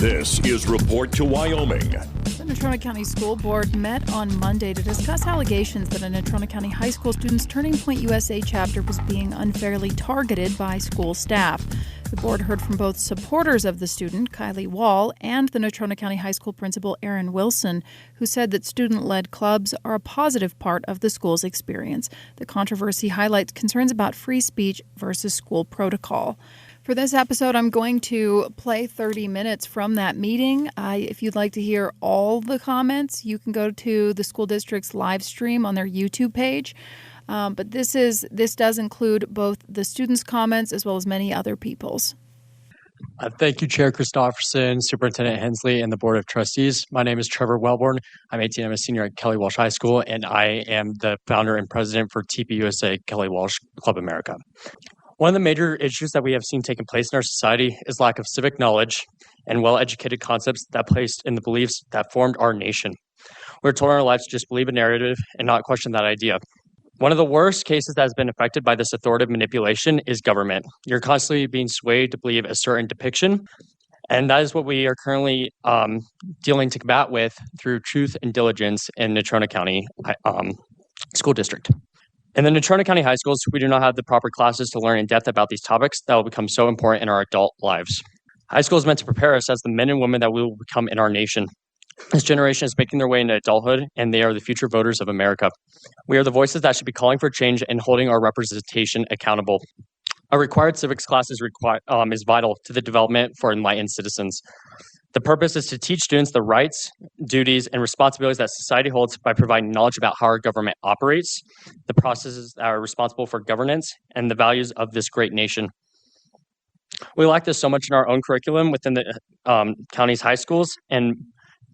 This is Report to Wyoming. The Natrona County School Board met on Monday to discuss allegations that a Natrona County High School student's Turning Point USA chapter was being unfairly targeted by school staff. The board heard from both supporters of the student, Kylie Wall, and the Natrona County High School principal, Aaron Wilson, who said that student-led clubs are a positive part of the school's experience. The controversy highlights concerns about free speech versus school protocol. For this episode, I'm going to play 30 minutes from that meeting. If you'd like to hear all the comments, you can go to the school district's live stream on their YouTube page. But this does include both the students' comments as well as many other people's. Thank you, Chair Christofferson, Superintendent Hensley, and the Board of Trustees. My name is Trevor Wellborn. I'm 18. I'm a senior at Kelly Walsh High School, and I am the founder and president for TPUSA Kelly Walsh Club America. One of the major issues that we have seen taking place in our society is lack of civic knowledge and well-educated concepts that placed in the beliefs that formed our nation. We're told in our lives to just believe a narrative and not question that idea. One of the worst cases that has been affected by this authoritative manipulation is government. You're constantly being swayed to believe a certain depiction, and that is what we are currently dealing to combat with through truth and diligence in Natrona County School District. In the Natrona County High Schools, we do not have the proper classes to learn in depth about these topics that will become so important in our adult lives. High school is meant to prepare us as the men and women that we will become in our nation. This generation is making their way into adulthood, and they are the future voters of America. We are the voices that should be calling for change and holding our representation accountable. A required civics class is vital to the development for enlightened citizens. The purpose is to teach students the rights, duties, and responsibilities that society holds by providing knowledge about how our government operates, the processes that are responsible for governance, and the values of this great nation. We lack this so much in our own curriculum within the county's high schools, and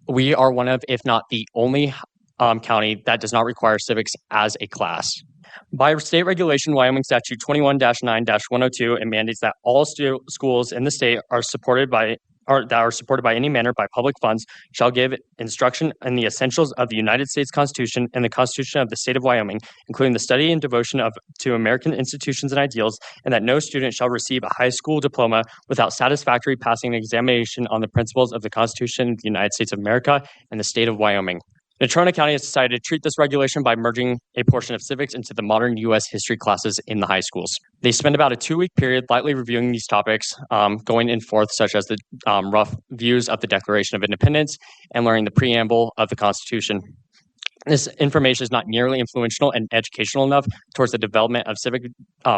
we are one of, if not the only county that does not require civics as a class. By state regulation, Wyoming Statute 21-9-102, it mandates that all schools in the state are supported by any manner by public funds shall give instruction in the essentials of the United States Constitution and the Constitution of the State of Wyoming, including the study and devotion to American institutions and ideals, and that no student shall receive a high school diploma without satisfactorily passing an examination on the principles of the Constitution of the United States of America and the State of Wyoming. Natrona County has decided to treat this regulation by merging a portion of civics into the modern U.S. history classes in the high schools. They spend about a 2-week period lightly reviewing these topics, going in forth, such as the rough views of the Declaration of Independence and learning the preamble of the Constitution. This information is not nearly influential and educational enough towards the development of civic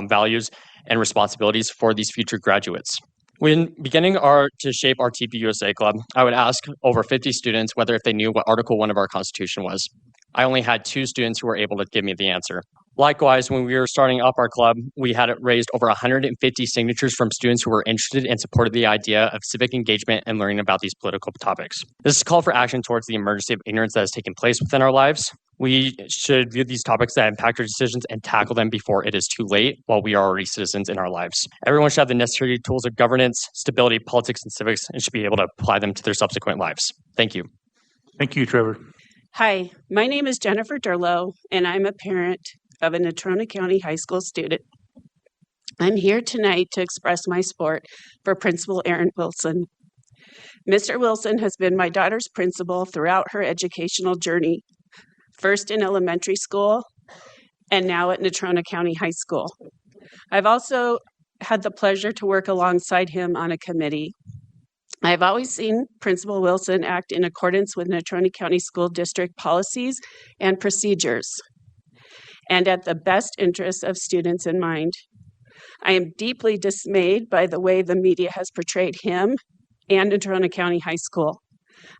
values and responsibilities for these future graduates. When beginning to shape our TPUSA club, I would ask over 50 students whether if they knew what Article 1 of our Constitution was. I only had 2 students who were able to give me the answer. Likewise, when we were starting up our club, we had raised over 150 signatures from students who were interested and supported the idea of civic engagement and learning about these political topics. This is a call for action towards the emergency of ignorance that has taken place within our lives. We should view these topics that impact our decisions and tackle them before it is too late while we are already citizens in our lives. Everyone should have the necessary tools of governance, stability, politics, and civics, and should be able to apply them to their subsequent lives. Thank you. Thank you, Trevor. Hi, my name is Jennifer Durlow, and I'm a parent of a Natrona County High School student. I'm here tonight to express my support for Principal Aaron Wilson. Mr. Wilson has been my daughter's principal throughout her educational journey, first in elementary school and now at Natrona County High School. I've also had the pleasure to work alongside him on a committee. I've always seen Principal Wilson act in accordance with Natrona County School District policies and procedures, and at the best interests of students in mind. I am deeply dismayed by the way the media has portrayed him and Natrona County High School.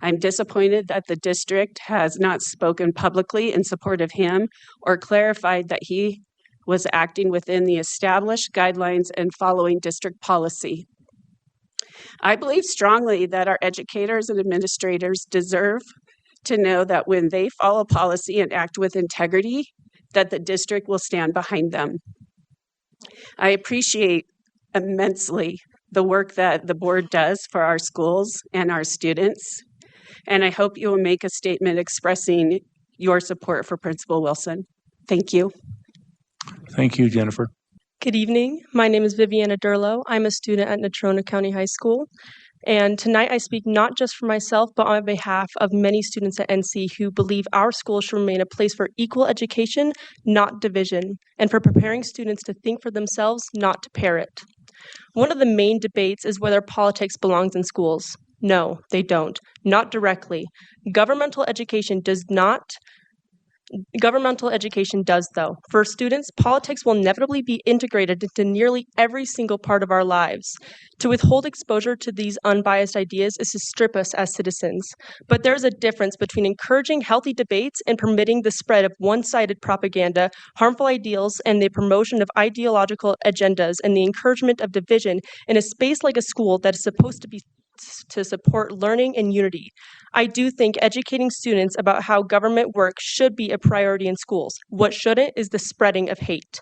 I'm disappointed that the district has not spoken publicly in support of him or clarified that he was acting within the established guidelines and following district policy. I believe strongly that our educators and administrators deserve to know that when they follow policy and act with integrity, that the district will stand behind them. I appreciate immensely the work that the board does for our schools and our students, and I hope you will make a statement expressing your support for Principal Wilson. Thank you. Thank you, Jennifer. Good evening. My name is Viviana Durlow. I'm a student at Natrona County High School. And tonight I speak not just for myself, but on behalf of many students at NC who believe our school should remain a place for equal education, not division, and for preparing students to think for themselves, not to parrot. One of the main debates is whether politics belongs in schools. No, they don't. Not directly. Governmental education does, though. For students, politics will inevitably be integrated into nearly every single part of our lives. To withhold exposure to these unbiased ideas is to strip us as citizens. But there's a difference between encouraging healthy debates and permitting the spread of one-sided propaganda, harmful ideals, and the promotion of ideological agendas and the encouragement of division in a space like a school that is supposed to support learning and unity. I do think educating students about how government works should be a priority in schools. What shouldn't is the spreading of hate.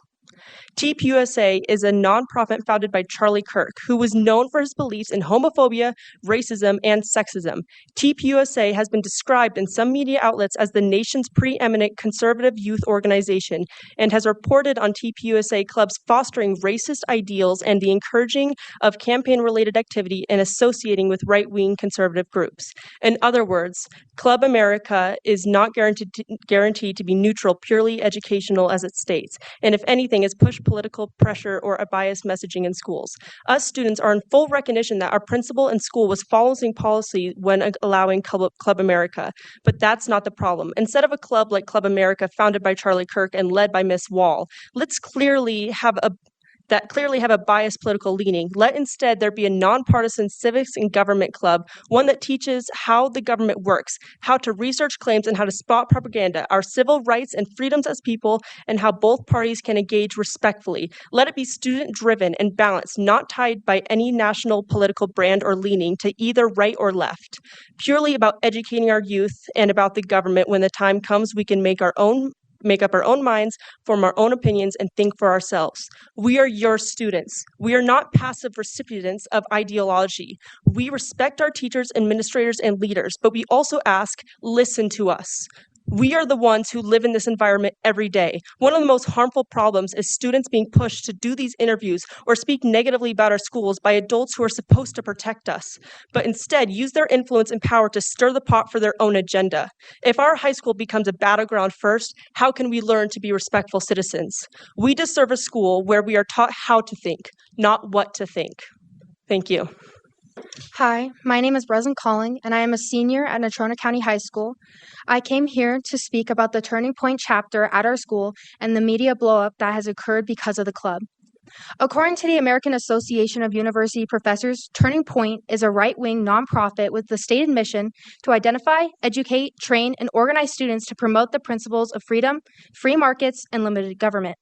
TEEP USA is a nonprofit founded by Charlie Kirk, who was known for his beliefs in homophobia, racism, and sexism. TEEP USA has been described in some media outlets as the nation's preeminent conservative youth organization and has reported on TEEP USA clubs fostering racist ideals and the encouraging of campaign-related activity and associating with right-wing conservative groups. In other words, Club America is not guaranteed to be neutral, purely educational as it states, and if anything, is push political pressure or a biased messaging in schools. Us students are in full recognition that our principal in school was following policy when allowing Club America, but that's not the problem. Instead of a club like Club America founded by Charlie Kirk and led by Miss Wall, let's clearly have a biased political leaning. Let instead there be a nonpartisan civics and government club, one that teaches how the government works, how to research claims and how to spot propaganda, our civil rights and freedoms as people, and how both parties can engage respectfully. Let it be student-driven and balanced, not tied by any national political brand or leaning to either right or left. Purely about educating our youth and about the government. When the time comes, we can make up our own minds, form our own opinions, and think for ourselves. We are your students. We are not passive recipients of ideology. We respect our teachers, administrators, and leaders, but we also ask, listen to us. We are the ones who live in this environment every day. One of the most harmful problems is students being pushed to do these interviews or speak negatively about our schools by adults who are supposed to protect us, but instead use their influence and power to stir the pot for their own agenda. If our high school becomes a battleground first, how can we learn to be respectful citizens? We deserve a school where we are taught how to think, not what to think. Thank you. Hi, my name is Breslin Calling, and I am a senior at Natrona County High School. I came here to speak about the Turning Point chapter at our school and the media blowup that has occurred because of the club. According to the American Association of University Professors, Turning Point is a right-wing nonprofit with the stated mission to identify, educate, train, and organize students to promote the principles of freedom, free markets, and limited government.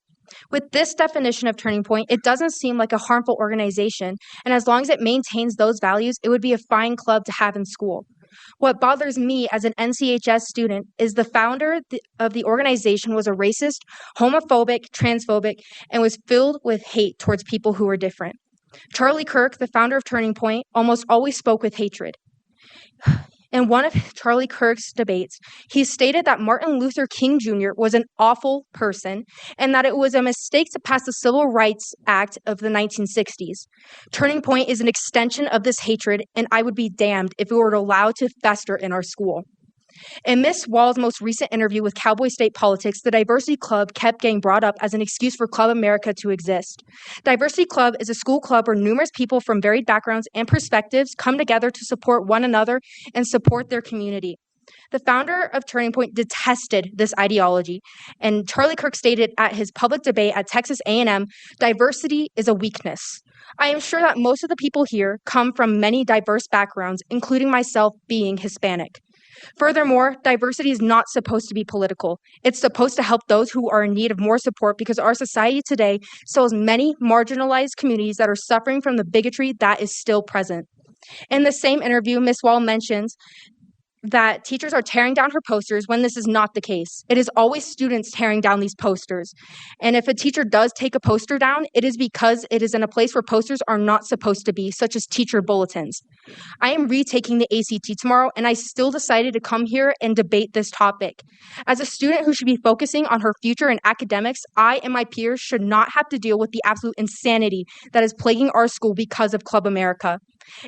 With this definition of Turning Point, it doesn't seem like a harmful organization, and as long as it maintains those values, it would be a fine club to have in school. What bothers me as an NCHS student is the founder of the organization was a racist, homophobic, transphobic, and was filled with hate towards people who were different. Charlie Kirk, the founder of Turning Point, almost always spoke with hatred. In one of Charlie Kirk's debates, he stated that Martin Luther King Jr. was an awful person and that it was a mistake to pass the Civil Rights Act of the 1960s. Turning Point is an extension of this hatred, and I would be damned if it were allowed to fester in our school. In Miss Wall's most recent interview with Cowboy State Politics, the Diversity Club kept getting brought up as an excuse for Club America to exist. Diversity Club is a school club where numerous people from varied backgrounds and perspectives come together to support one another and support their community. The founder of Turning Point detested this ideology, and Charlie Kirk stated at his public debate at Texas A&M, diversity is a weakness. I am sure that most of the people here come from many diverse backgrounds, including myself being Hispanic. Furthermore, diversity is not supposed to be political. It's supposed to help those who are in need of more support because our society today still has many marginalized communities that are suffering from the bigotry that is still present. In the same interview, Ms. Wall mentions that teachers are tearing down her posters when this is not the case. It is always students tearing down these posters. And if a teacher does take a poster down, it is because it is in a place where posters are not supposed to be, such as teacher bulletins. I am retaking the ACT tomorrow, and I still decided to come here and debate this topic. As a student who should be focusing on her future in academics, I and my peers should not have to deal with the absolute insanity that is plaguing our school because of Club America.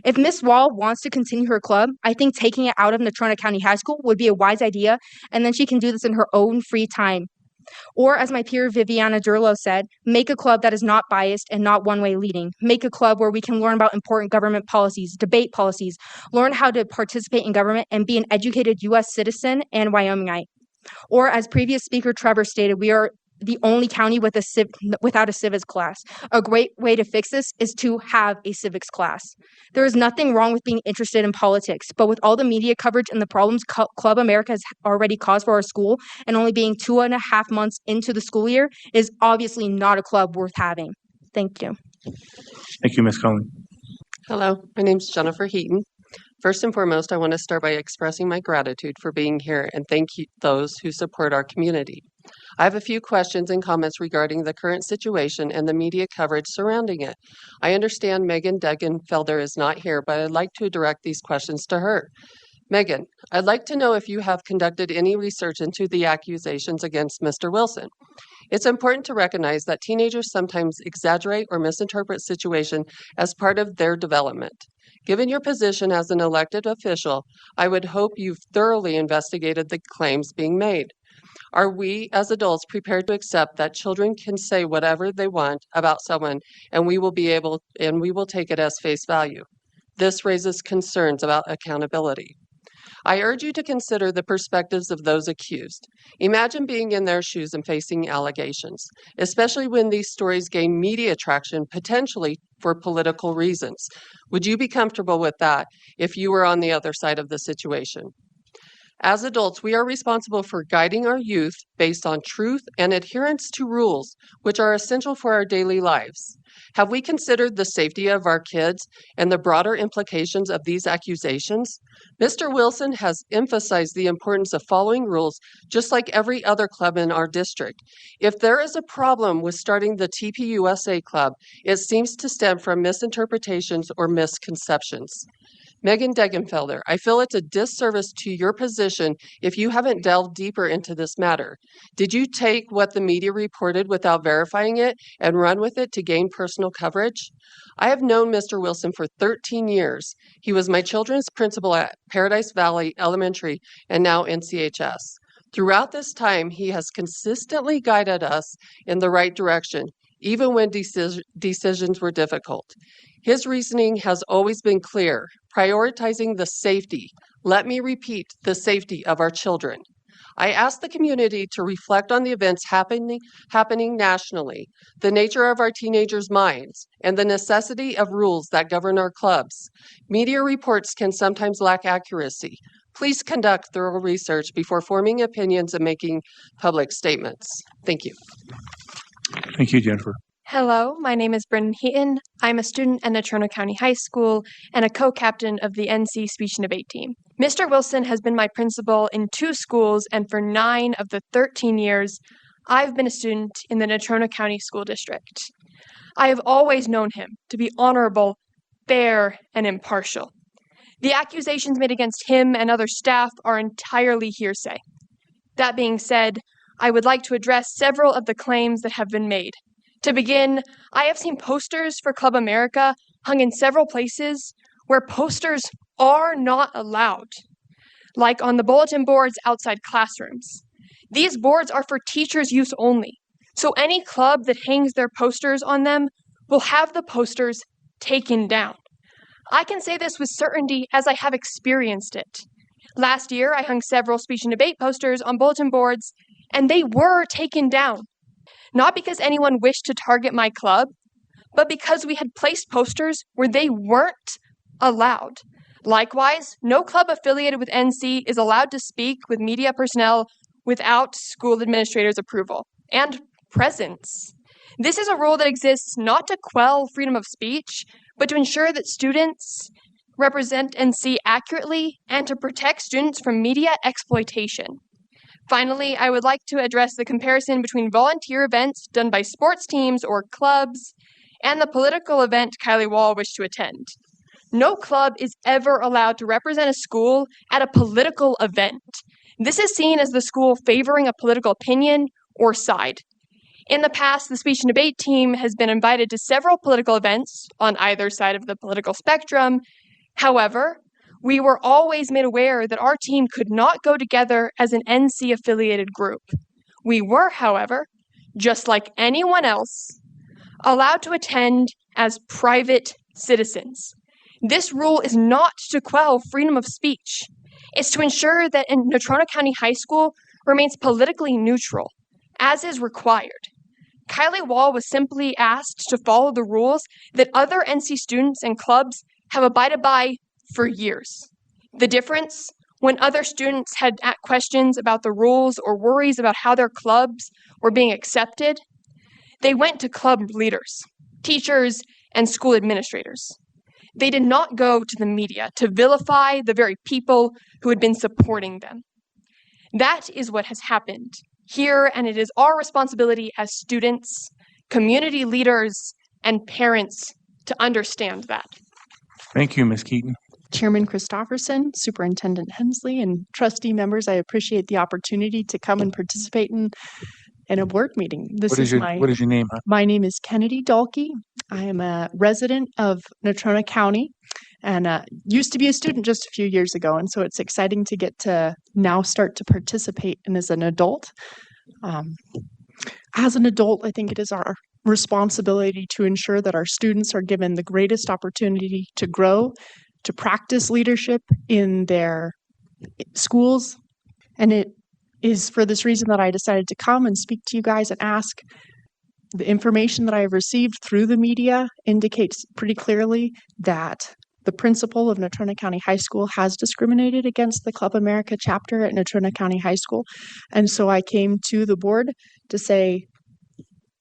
If Miss Wall wants to continue her club, I think taking it out of Natrona County High School would be a wise idea, and then she can do this in her own free time. Or, as my peer Viviana Durlo said, make a club that is not biased and not one-way leading. Make a club where we can learn about important government policies, debate policies, learn how to participate in government, and be an educated U.S. citizen and Wyomingite. Or, as previous speaker Trevor stated, we are the only county without a civics class. A great way to fix this is to have a civics class. There is nothing wrong with being interested in politics, but with all the media coverage and the problems Club America has already caused for our school, and only being 2.5 months into the school year, is obviously not a club worth having. Thank you. Thank you, Ms. Conley. Hello, my name is Jennifer Heaton. First and foremost, I want to start by expressing my gratitude for being here and thank you those who support our community. I have a few questions and comments regarding the current situation and the media coverage surrounding it. I understand Megan Degenfelder is not here, but I'd like to direct these questions to her. Megan, I'd like to know if you have conducted any research into the accusations against Mr. Wilson. It's important to recognize that teenagers sometimes exaggerate or misinterpret situations as part of their development. Given your position as an elected official, I would hope you've thoroughly investigated the claims being made. Are we, as adults, prepared to accept that children can say whatever they want about someone, and we will take it as face value? This raises concerns about accountability. I urge you to consider the perspectives of those accused. Imagine being in their shoes and facing allegations, especially when these stories gain media traction, potentially for political reasons. Would you be comfortable with that if you were on the other side of the situation? As adults, we are responsible for guiding our youth based on truth and adherence to rules, which are essential for our daily lives. Have we considered the safety of our kids and the broader implications of these accusations? Mr. Wilson has emphasized the importance of following rules, just like every other club in our district. If there is a problem with starting the TPUSA club, it seems to stem from misinterpretations or misconceptions. Megan Degenfelder, I feel it's a disservice to your position if you haven't delved deeper into this matter. Did you take what the media reported without verifying it and run with it to gain personal coverage? I have known Mr. Wilson for 13 years. He was my children's principal at Paradise Valley Elementary and now NCHS. Throughout this time, he has consistently guided us in the right direction, even when decisions were difficult. His reasoning has always been clear, prioritizing the safety, let me repeat, the safety of our children. I ask the community to reflect on the events happening nationally, the nature of our teenagers' minds, and the necessity of rules that govern our clubs. Media reports can sometimes lack accuracy. Please conduct thorough research before forming opinions and making public statements. Thank you. Thank you, Jennifer. Hello, my name is Brendan Heaton. I'm a student at Natrona County High School and a co-captain of the NC Speech and Debate team. Mr. Wilson has been my principal in 2 schools, and for 9 of the 13 years, I've been a student in the Natrona County School District. I have always known him to be honorable, fair, and impartial. The accusations made against him and other staff are entirely hearsay. That being said, I would like to address several of the claims that have been made. To begin, I have seen posters for Club America hung in several places where posters are not allowed, like on the bulletin boards outside classrooms. These boards are for teachers' use only, so any club that hangs their posters on them will have the posters taken down. I can say this with certainty as I have experienced it. Last year, I hung several speech and debate posters on bulletin boards, and they were taken down. Not because anyone wished to target my club, but because we had placed posters where they weren't allowed. Likewise, no club affiliated with NC is allowed to speak with media personnel without school administrators' approval and presence. This is a rule that exists not to quell freedom of speech, but to ensure that students represent NC accurately and to protect students from media exploitation. Finally, I would like to address the comparison between volunteer events done by sports teams or clubs and the political event Kylie Wall wished to attend. No club is ever allowed to represent a school at a political event. This is seen as the school favoring a political opinion or side. In the past, the speech and debate team has been invited to several political events on either side of the political spectrum. However, we were always made aware that our team could not go together as an NC-affiliated group. We were, however, just like anyone else, allowed to attend as private citizens. This rule is not to quell freedom of speech. It's to ensure that Natrona County High School remains politically neutral, as is required. Kylie Wall was simply asked to follow the rules that other NC students and clubs have abided by for years. The difference, when other students had questions about the rules or worries about how their clubs were being accepted, they went to club leaders, teachers, and school administrators. They did not go to the media to vilify the very people who had been supporting them. That is what has happened here, and it is our responsibility as students, community leaders, and parents to understand that. Thank you, Ms. Keaton. Chairman Christofferson, Superintendent Hensley, and trustee members, I appreciate the opportunity to come and participate in a board meeting. What is your name? My name is Kennedy Dalkey. I am a resident of Natrona County and used to be a student just a few years ago. And so it's exciting to get to now start to participate and as an adult. As an adult, I think it is our responsibility to ensure that our students are given the greatest opportunity to grow, to practice leadership in their schools. And it is for this reason that I decided to come and speak to you guys and ask. The information that I have received through the media indicates pretty clearly that the principal of Natrona County High School has discriminated against the Club America chapter at Natrona County High School. And so I came to the board to say,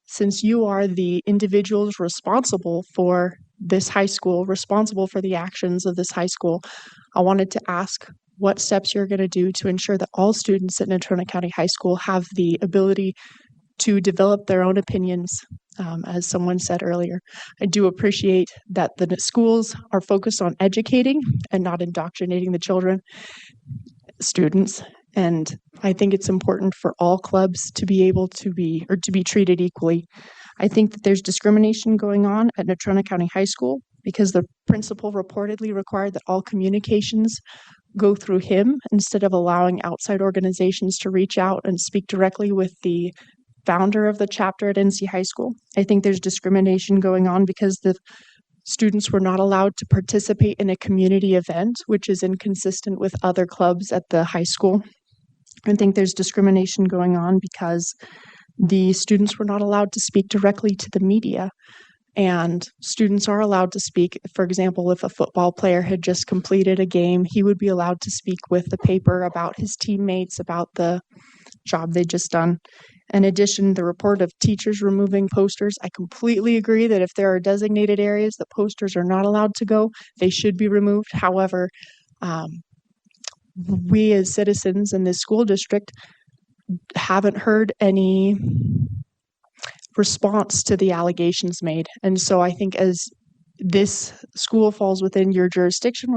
since you are the individuals responsible for this high school, responsible for the actions of this high school, I wanted to ask what steps you're going to do to ensure that all students at Natrona County High School have the ability to develop their own opinions, as someone said earlier. I do appreciate that the schools are focused on educating and not indoctrinating the students. And I think it's important for all clubs to be able to be treated equally. I think that there's discrimination going on at Natrona County High School because the principal reportedly required that all communications go through him instead of allowing outside organizations to reach out and speak directly with the founder of the chapter at NC High School. I think there's discrimination going on because the students were not allowed to participate in a community event, which is inconsistent with other clubs at the high school. I think there's discrimination going on because the students were not allowed to speak directly to the media. And students are allowed to speak. For example, if a football player had just completed a game, he would be allowed to speak with the paper about his teammates, about the job they'd just done. In addition, the report of teachers removing posters, I completely agree that if there are designated areas that posters are not allowed to go, they should be removed. However, we as citizens in this school district haven't heard any response to the allegations made. And so I think as this school falls within your jurisdiction,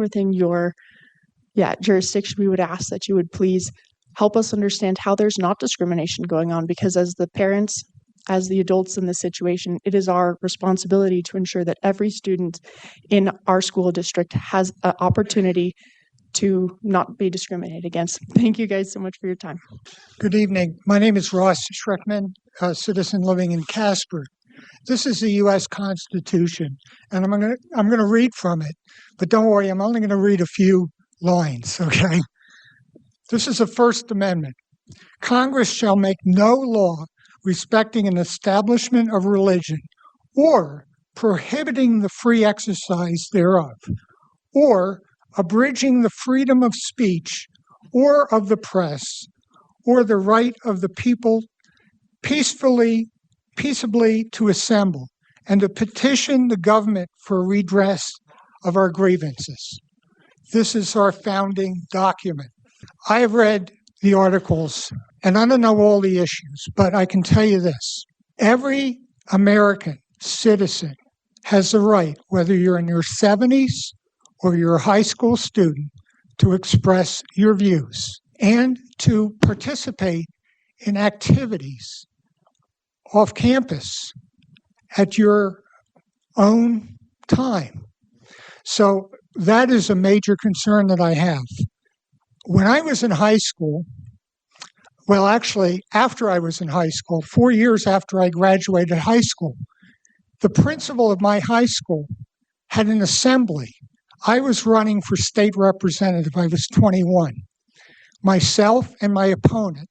jurisdiction, we would ask that you would please help us understand how there's not discrimination going on, because as the parents, as the adults in this situation, it is our responsibility to ensure that every student in our school district has an opportunity to not be discriminated against. Thank you guys so much for your time. Good evening. My name is Ross Schreckman, a citizen living in Casper. This is the U.S. Constitution, and I'm going to read from it. But don't worry, I'm only going to read a few lines, okay? This is the First Amendment. Congress shall make no law respecting an establishment of religion or prohibiting the free exercise thereof, or abridging the freedom of speech or of the press, or the right of the people peaceably to assemble and to petition the government for redress of our grievances. This is our founding document. I have read the articles, and I don't know all the issues, but I can tell you this. Every American citizen has the right, whether you're in your 70s or you're a high school student, to express your views and to participate in activities off campus at your own time. So that is a major concern that I have. When I was in high school, well, actually, after I was in high school, 4 years after I graduated high school, the principal of my high school had an assembly. I was running for state representative. I was 21. Myself and my opponent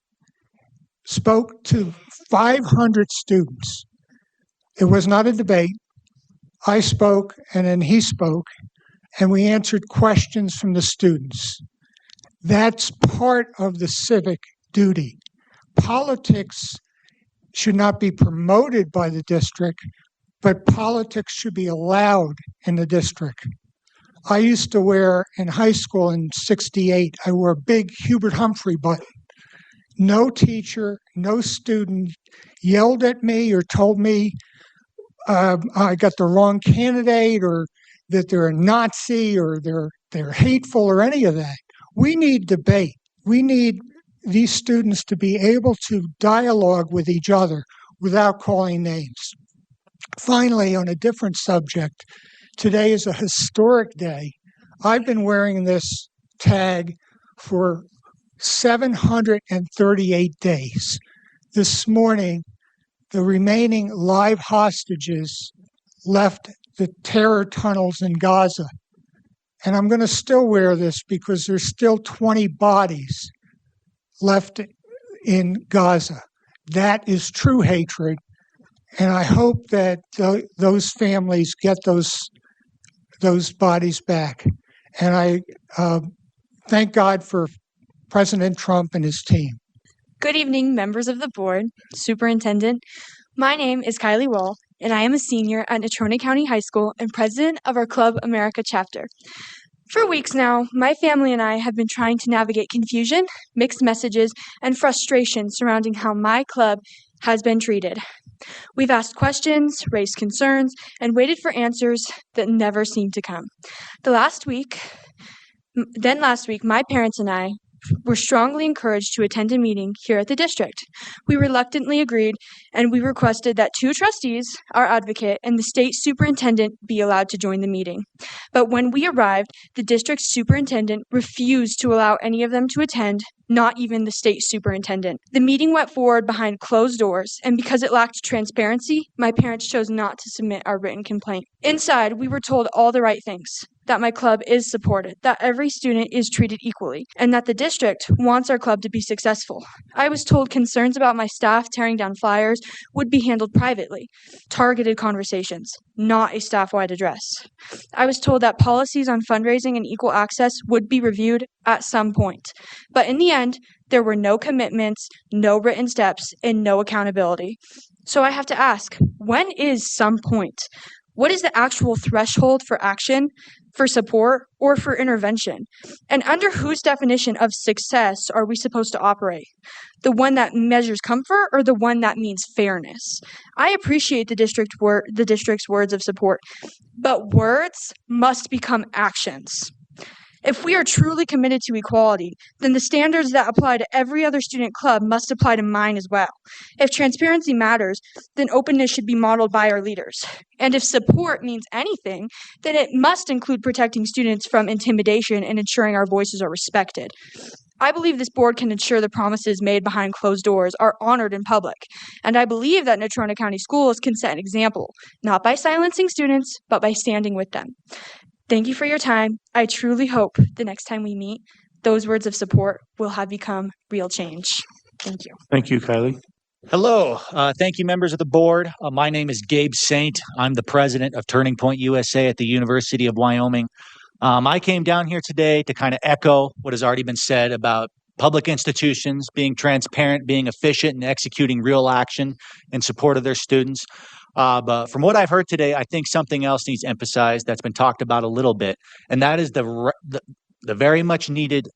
spoke to 500 students. It was not a debate. I spoke, and then he spoke, and we answered questions from the students. That's part of the civic duty. Politics should not be promoted by the district, but politics should be allowed in the district. I used to wear, in high school in '68, I wore a big Hubert Humphrey button. No teacher, no student yelled at me or told me I got the wrong candidate or that they're a Nazi or they're hateful or any of that. We need debate. We need these students to be able to dialogue with each other without calling names. Finally, on a different subject, today is a historic day. I've been wearing this tag for 738 days. This morning, the remaining live hostages left the terror tunnels in Gaza. And I'm going to still wear this because there's still 20 bodies left in Gaza. That is true hatred. And I hope that those families get those bodies back. And I thank God for President Trump and his team. Good evening, members of the board, superintendent. My name is Kylie Wall, and I am a senior at Natrona County High School and president of our Club America chapter. For weeks now, my family and I have been trying to navigate confusion, mixed messages, and frustration surrounding how my club has been treated. We've asked questions, raised concerns, and waited for answers that never seemed to come. Last week, my parents and I were strongly encouraged to attend a meeting here at the district. We reluctantly agreed, and we requested that 2 trustees, our advocate, and the state superintendent be allowed to join the meeting. But when we arrived, the district superintendent refused to allow any of them to attend, not even the state superintendent. The meeting went forward behind closed doors, and because it lacked transparency, my parents chose not to submit our written complaint. Inside, we were told all the right things, that my club is supported, that every student is treated equally, and that the district wants our club to be successful. I was told concerns about my staff tearing down flyers would be handled privately, targeted conversations, not a staff-wide address. I was told that policies on fundraising and equal access would be reviewed at some point. But in the end, there were no commitments, no written steps, and no accountability. So I have to ask, when is some point? What is the actual threshold for action, for support, or for intervention? And under whose definition of success are we supposed to operate? The one that measures comfort or the one that means fairness? I appreciate the district's words of support, but words must become actions. If we are truly committed to equality, then the standards that apply to every other student club must apply to mine as well. If transparency matters, then openness should be modeled by our leaders. And if support means anything, then it must include protecting students from intimidation and ensuring our voices are respected. I believe this board can ensure the promises made behind closed doors are honored in public. And I believe that Natrona County Schools can set an example, not by silencing students, but by standing with them. Thank you for your time. I truly hope the next time we meet, those words of support will have become real change. Thank you. Thank you, Kylie. Hello. Thank you, members of the board. My name is Gabe Saint. I'm the president of Turning Point USA at the University of Wyoming. I came down here today to kind of echo what has already been said about public institutions being transparent, being efficient, and executing real action in support of their students. But from what I've heard today, I think something else needs emphasized that's been talked about a little bit, and that is the very much needed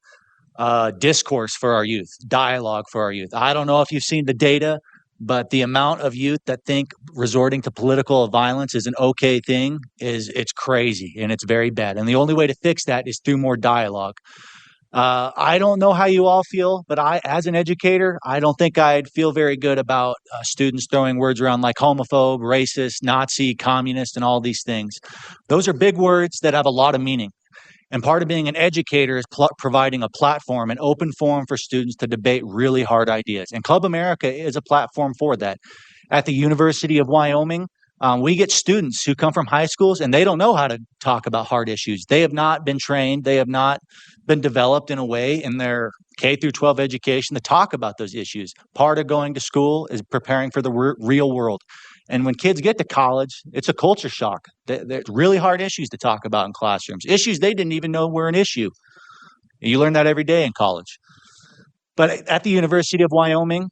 discourse for our youth, dialogue for our youth. I don't know if you've seen the data, but the amount of youth that think resorting to political violence is an okay thing it's crazy and it's very bad. And the only way to fix that is through more dialogue. I don't know how you all feel, but as an educator, I don't think I'd feel very good about students throwing words around like homophobe, racist, Nazi, communist, and all these things. Those are big words that have a lot of meaning. And part of being an educator is providing a platform, an open forum for students to debate really hard ideas. And Club America is a platform for that. At the University of Wyoming, we get students who come from high schools and they don't know how to talk about hard issues. They have not been trained. They have not been developed in a way in their K through 12 education to talk about those issues. Part of going to school is preparing for the real world. And when kids get to college, it's a culture shock. There's really hard issues to talk about in classrooms, issues they didn't even know were an issue. You learn that every day in college. But at the University of Wyoming,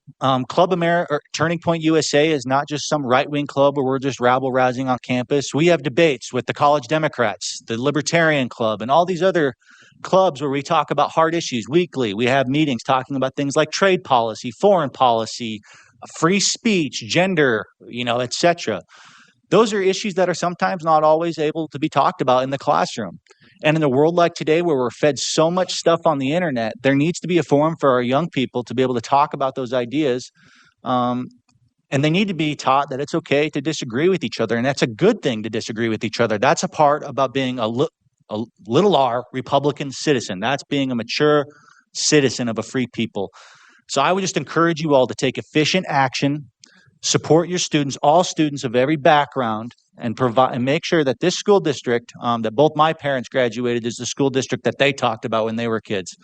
Club America, Turning Point USA is not just some right-wing club where we're just rabble-rousing on campus. We have debates with the College Democrats, the Libertarian Club, and all these other clubs where we talk about hard issues weekly. We have meetings talking about things like trade policy, foreign policy, free speech, gender, etc. Those are issues that are sometimes not always able to be talked about in the classroom. And in a world like today where we're fed so much stuff on the internet, there needs to be a forum for our young people to be able to talk about those ideas. And they need to be taught that it's okay to disagree with each other. And that's a good thing to disagree with each other. That's a part about being a little r Republican citizen. That's being a mature citizen of a free people. So I would just encourage you all to take efficient action, support your students, all students of every background, and provide and make sure that this school district that both my parents graduated is the school district that they talked about when they were kids,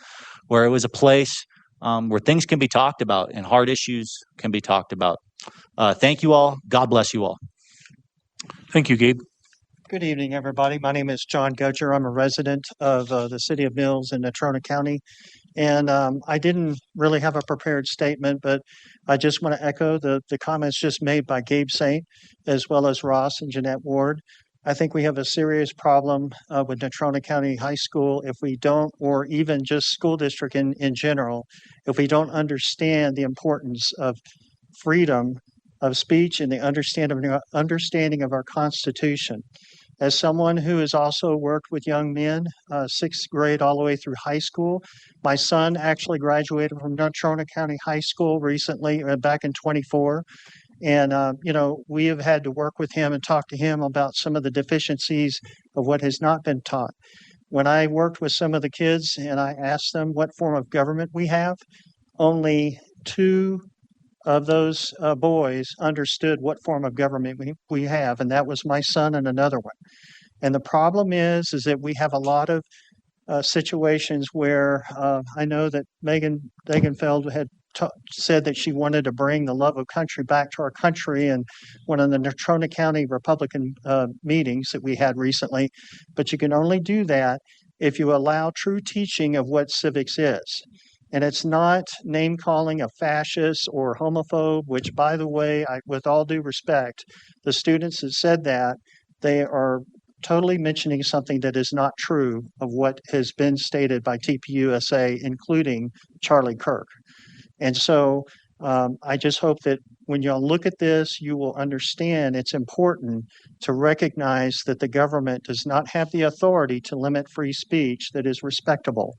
where it was a place where things can be talked about and hard issues can be talked about. Thank you all. God bless you all. Thank you, Gabe. Good evening, everybody. My name is John Gocher. I'm a resident of the city of Mills in Natrona County. And I didn't really have a prepared statement, but I just want to echo the comments just made by Gabe Saint, as well as Ross and Jeanette Ward. I think we have a serious problem with Natrona County High School if we don't, or even just school district in general, if we don't understand the importance of freedom of speech and the understanding of our Constitution. As someone who has also worked with young men, sixth grade all the way through high school, my son actually graduated from Natrona County High School recently, back in 24. And, we have had to work with him and talk to him about some of the deficiencies of what has not been taught. When I worked with some of the kids and I asked them what form of government we have, only 2 of those boys understood what form of government we have, and that was my son and another one. And the problem is that we have a lot of situations where I know that Megan Degenfeld had said that she wanted to bring the love of country back to our country in one of the Natrona County Republican meetings that we had recently. But you can only do that if you allow true teaching of what civics is. And it's not name calling a fascist or homophobe, which, by the way, with all due respect, the students that said that, they are totally mentioning something that is not true of what has been stated by TPUSA, including Charlie Kirk. And so I just hope that when y'all look at this, you will understand it's important to recognize that the government does not have the authority to limit free speech that is respectable.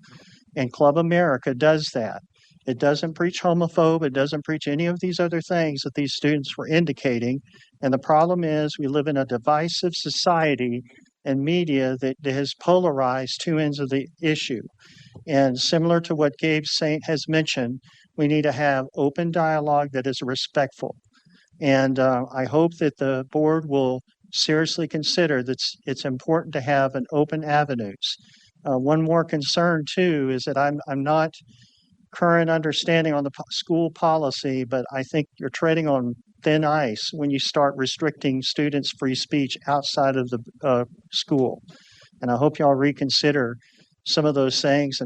And Club America does that. It doesn't preach homophobe. It doesn't preach any of these other things that these students were indicating. And the problem is we live in a divisive society and media that has polarized 2 ends of the issue. And similar to what Gabe Saint has mentioned, we need to have open dialogue that is respectful. And I hope that the board will seriously consider that it's important to have an open avenues. One more concern too is that I'm not current understanding on the school policy, but I think you're treading on thin ice when you start restricting students' free speech outside of the school. And I hope y'all reconsider some of those things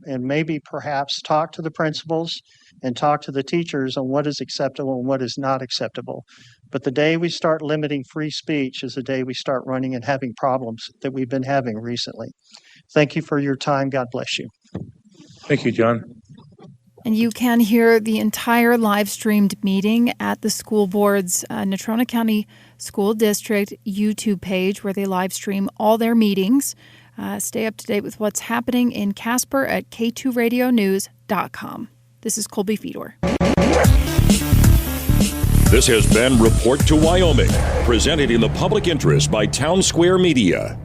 and maybe perhaps talk to the principals and talk to the teachers on what is acceptable and what is not acceptable. But the day we start limiting free speech is the day we start running and having problems that we've been having recently. Thank you for your time. God bless you. Thank you, John. And you can hear the entire live-streamed meeting at the school board's Natrona County School District YouTube page, where they live stream all their meetings. Stay up to date with what's happening in Casper at k2radionews.com. This is Colby Fedor. This has been Report to Wyoming, presented in the public interest by Town Square Media.